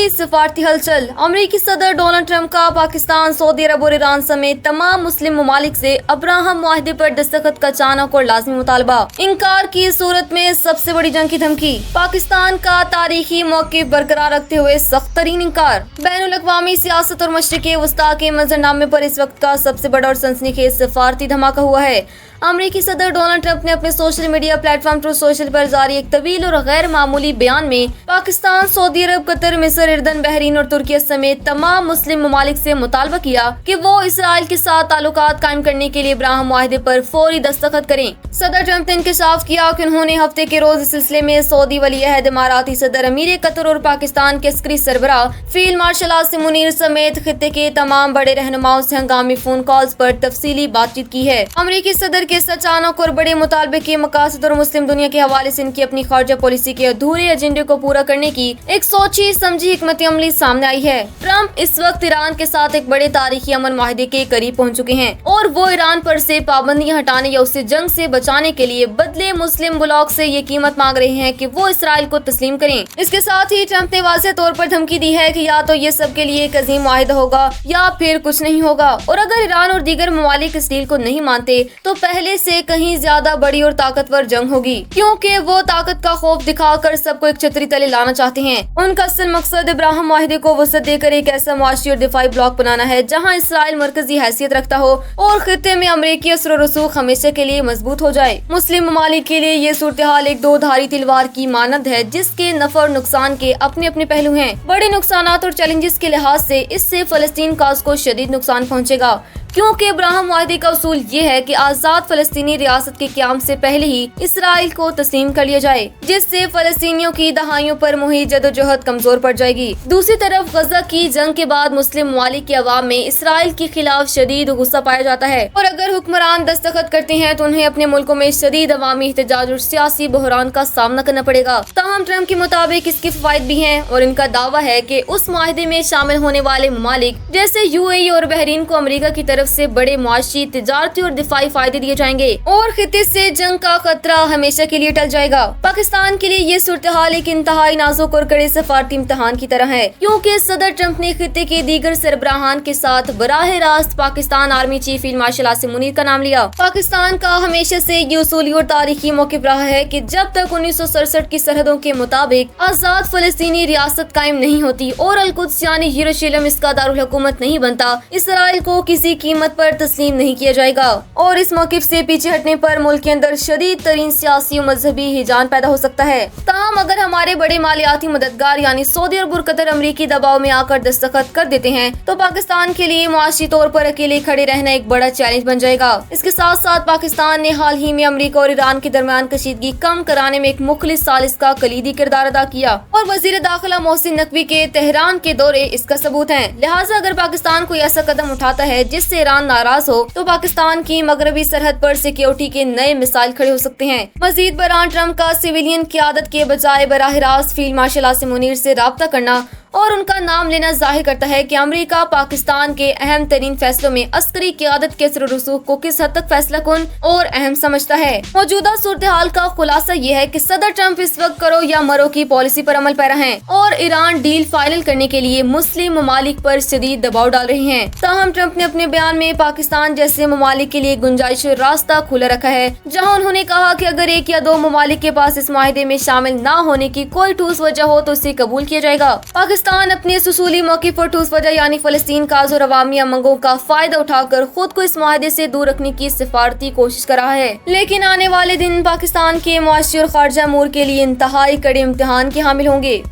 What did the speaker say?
बड़ी सिफारती हलचल। अमेरिकी सदर डोनाल्ड ट्रंप का पाकिस्तान, सऊदी अरब और ईरान समेत तमाम मुस्लिम ममालिक से अब्राहम मुआहदे पर दस्तखत का अचानक और लाजमी मुतालबा। इंकार की सूरत में सबसे बड़ी जंग की धमकी। पाकिस्तान का तारीखी मौक़िफ़ बरकरार रखते हुए सख्त तरीन इंकार। बैनुल अक़वामी सियासत और मशरिक़ वस्ता के मंजरनामे पर इस वक्त का सबसे बड़ा और सनसनीखेज सिफारती धमाका हुआ है। अमेरिकी सदर डोनाल्ड ट्रंप ने अपने social media platform truth social पर जारी एक तवील और गैर मामूली बयान में पाकिस्तान, सऊदी अरब, कतर, मिस्र, इर्दन, बहरीन और तुर्की समेत तमाम मुस्लिम ममालिक से मुतालबा किया कि वो इसराइल के साथ ताल्लुकात कायम करने के लिए अब्राहम मुआहदे पर फौरी दस्तखत करें। सदर ट्रंप ने इंकशाफ किया कि उन्होंने हफ्ते के रोज इस सिलसिले में सऊदी वली-ए-अहद, इमाराती सदर, अमीर कतर और पाकिस्तान के अस्करी सरबराह फील्ड मार्शल आसिम मुनीर समेत खित्ते के तमाम बड़े रहनुमाओं से हंगामी फोन कॉल्स पर तफसीली बातचीत की है। अमेरिकी सदर के इस अचानक और बड़े मुतालबे के मकासद और मुस्लिम दुनिया के हवाले से इनकी अपनी खारजा पॉलिसी के अधूरे एजेंडे को पूरा करने की एक सोची समझी हिकमत अमली सामने आई है। ट्रंप इस वक्त ईरान के साथ एक बड़े तारीखी अमन मुआहदे के करीब पहुंच चुके हैं और वो ईरान पर से पाबंदियां हटाने या उसे जंग से बचाने के लिए बदले मुस्लिम ब्लॉक से ये कीमत मांग रहे हैं कि वो इसराइल को तस्लीम करें। इसके साथ ही ट्रंप ने वाज़ेह तौर पर धमकी दी है कि या तो ये सब के लिए एक अजीम मुआहदा होगा या फिर कुछ नहीं होगा, और अगर ईरान और दीगर ममालिक इस डील को नहीं मानते तो पहले से कहीं ज्यादा बड़ी और ताकतवर जंग होगी, क्योंकि वो ताकत का खौफ दिखाकर सबको एक छतरी तले लाना चाहते हैं। उनका असल मकसद अब्राहम मुआहदे को वसअत देकर एक ऐसा मुआशी और दिफाई ब्लॉक बनाना है जहां इसराइल मरकजी हैसियत रखता हो और खित्ते में अमरीकी असर और रसूख हमेशा के लिए मजबूत हो जाए। मुस्लिम ममालिक के लिए ये सूरत हाल एक दो धारी तलवार की मानद है जिसके नफा और नुकसान के अपने अपने पहलू हैं। बड़े नुकसानात और चैलेंजेस के लिहाज से इससे फलस्तीन काज को शदीद नुकसान पहुँचेगा, क्योंकि अब्राहम मुआहदे का उसूल ये है कि आज़ाद फलस्तीनी रियासत के क़याम से पहले ही इसराइल को तस्लीम कर लिया जाए, जिससे फलस्तीनियों की दहाइयों पर मुहित जदोजहद कमजोर पड़ जाएगी। दूसरी तरफ गजा की जंग के बाद मुस्लिम ममालिक के अवाम में इसराइल के खिलाफ शदीद गुस्सा पाया जाता है और अगर हुक्मरान दस्तखत करते हैं तो उन्हें अपने मुल्कों में शदीद अवामी एहतजाज और सियासी बहरान का सामना करना पड़ेगा। ताहम ट्रंप के मुताबिक इसके फवाइद भी हैं और इनका दावा है कि उस मुआहदे में शामिल होने वाले ममालिक जैसे यूएई और बहरीन को अमेरिका की तरफ से बड़े मुआशी, तिजारती और दिफाई फायदे दिए जाएंगे और खित्ते से जंग का खतरा हमेशा के लिए टल जाएगा। पाकिस्तान के लिए ये सूरत हाल एक इंतहाई नाजुक और कड़े सफारती इम्तिहान की तरह है, क्योंकि सदर ट्रंप ने खित्ते के दीगर सरबराहान के साथ बराह रास्त Pakistan army chief field marshal Asim Munir का नाम लिया। पाकिस्तान का हमेशा से ये उसूली और तारीखी मौक़िफ़ रहा है कि जब तक 1967 की सरहदों के मुताबिक आजाद फलस्तीनी रियासत कायम नहीं होती और अल-कुद्स यानी यरूशलेम इसका दारुल हुकूमत नहीं बनता, इसराइल को किसी कीमत पर तस्लीम नहीं किया जाएगा। और इस मौक़िफ़ से पीछे हटने पर मुल्क के अंदर शदीद तरीन सियासी और मजहबी हिजान पैदा हो सकता है। ताहम अगर हमारे बड़े मालियाती मददगार यानी सऊदी अरब और कतर अमरीकी दबाव में आकर दस्तखत कर देते हैं तो पाकिस्तान के लिए मुआशी तौर पर अकेले खड़े रहना एक बड़ा चैलेंज बन जाएगा। इसके साथ साथ पाकिस्तान ने हाल ही में अमरीका और ईरान के दरमियान कशीदगी कम कराने में एक मुखलिस सालिस का कलीदी किरदार अदा किया और वजीर दाखिला मोहसिन नकवी के तेहरान के दौरे इसका सबूत है। लिहाजा अगर पाकिस्तान कोई ऐसा कदम उठाता है जिससे ईरान नाराज हो तो पाकिस्तान की मगरबी सरहद पर सिक्योरिटी के नए मिसाइल खड़े हो सकते हैं। मजीद बरान ट्रंप का सिविलियन क़यादत के बजाय बराह रास्त फील्ड मार्शल आसिम मुनीर से राब्ता करना और उनका नाम लेना जाहिर करता है कि अमेरिका पाकिस्तान के अहम तरीन फैसलों में अस्करी क़यादत के असर रसूख को किस हद तक फैसला कुन और अहम समझता है। मौजूदा सूरत हाल का खुलासा ये है कि सदर ट्रंप इस वक्त करो या मरो की पॉलिसी पर अमल पैरा हैं और ईरान डील फाइनल करने के लिए मुस्लिम ममालिक पर शदीद दबाव डाल रहे हैं। ताहम ट्रंप ने अपने बयान में पाकिस्तान जैसे ममालिक के लिए गुंजाइश रास्ता खुला रखा है, जहाँ उन्होंने कहा कि अगर एक या दो ममालिक के पास इस मुआहदे में शामिल न होने की कोई ठोस वजह हो तो उसे कबूल किया जाएगा। पाकिस्तान अपने सुसूली मौक़िफ़ पर ठोस वजह यानी फलस्तीन काज और अवामी अमंगों का फायदा उठाकर खुद को इस मुआहदे से दूर रखने की सिफारती कोशिश कर रहा है, लेकिन आने वाले दिन पाकिस्तान के मुआशी और खारजा अमूर के लिए इंतहाई कड़े इम्तिहान के हामिल होंगे।